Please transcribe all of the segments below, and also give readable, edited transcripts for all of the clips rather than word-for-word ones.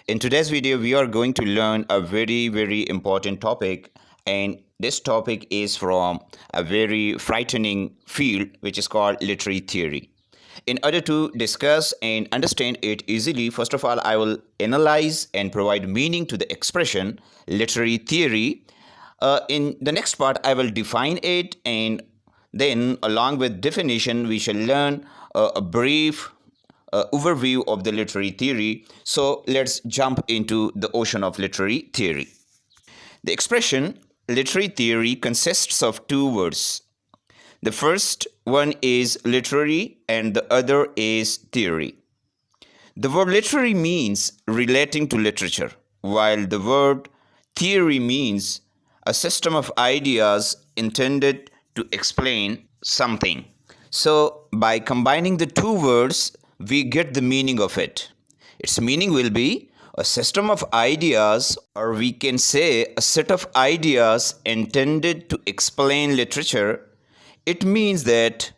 In today's video, we are going to learn a very important topic, and this topic is from a very frightening field which is called literary theory. In order to discuss and understand it easily, first of all, I will analyze and provide meaning to the expression literary theory. In the next part, I will define it, and then along with definition, we shall learn a brief overview of the literary theory. So let's jump into the ocean of literary theory. The expression literary theory consists of two words. The first one is literary and the other is theory. The word literary means relating to literature, while the word theory means a system of ideas intended to explain something. So by combining the two words, we get the meaning of it. Its meaning will be a system of ideas, or we can say a set of ideas intended to explain literature. It means that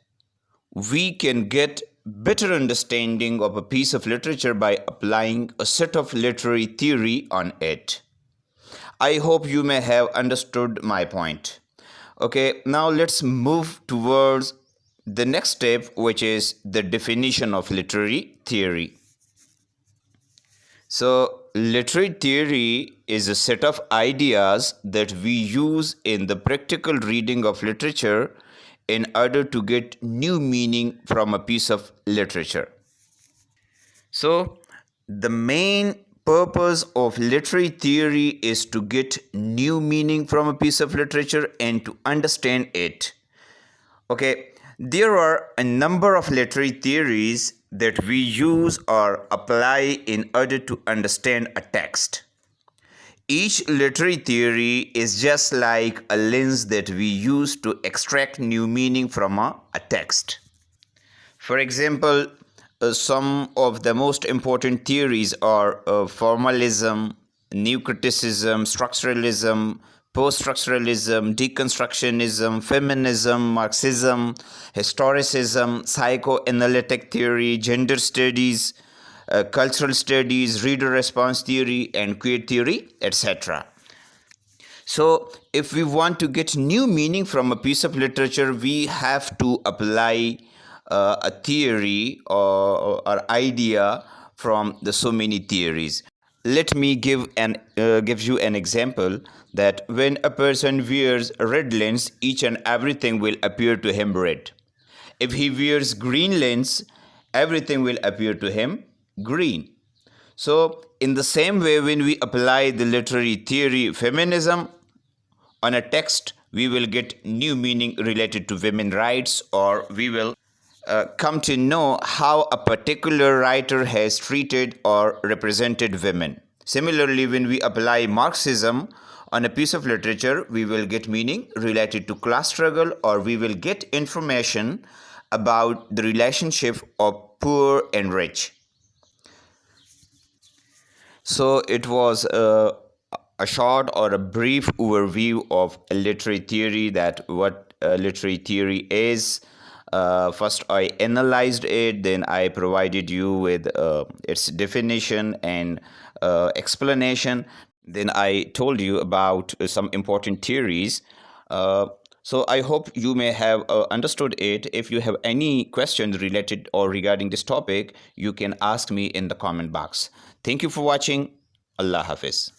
we can get better understanding of a piece of literature by applying a set of literary theory on it. I hope you may have understood my point. Okay, now let's move towards the next step, which is the definition of literary theory. So, literary theory is a set of ideas that we use in the practical reading of literature in order to get new meaning from a piece of literature. So, the main purpose of literary theory is to get new meaning from a piece of literature and to understand it. Okay, there are a number of literary theories that we use or apply in order to understand a text. Each literary theory is just like a lens that we use to extract new meaning from a text. For example, some of the most important theories are formalism, new criticism, structuralism, post-structuralism, deconstructionism, feminism, Marxism, historicism, psychoanalytic theory, gender studies, cultural studies, reader response theory, and queer theory, etc. So, if we want to get new meaning from a piece of literature, we have to apply a theory or idea from the so many theories. Let me give you an example that when a person wears a red lens, each and everything will appear to him red. If he wears green lens, everything will appear to him green. So, in the same way, when we apply the literary theory feminism on a text, we will get new meaning related to women's rights, or we will come to know how a particular writer has treated or represented women. Similarly, when we apply Marxism on a piece of literature, we will get meaning related to class struggle, or we will get information about the relationship of poor and rich. So it was a short or a brief overview of literary theory, that what literary theory is. First I analyzed it, then I provided you with its definition and explanation. Then I told you about some important theories. So I hope you may have understood it. If you have any questions related or regarding this topic, you can ask me in the comment box. Thank you for watching. Allah Hafiz.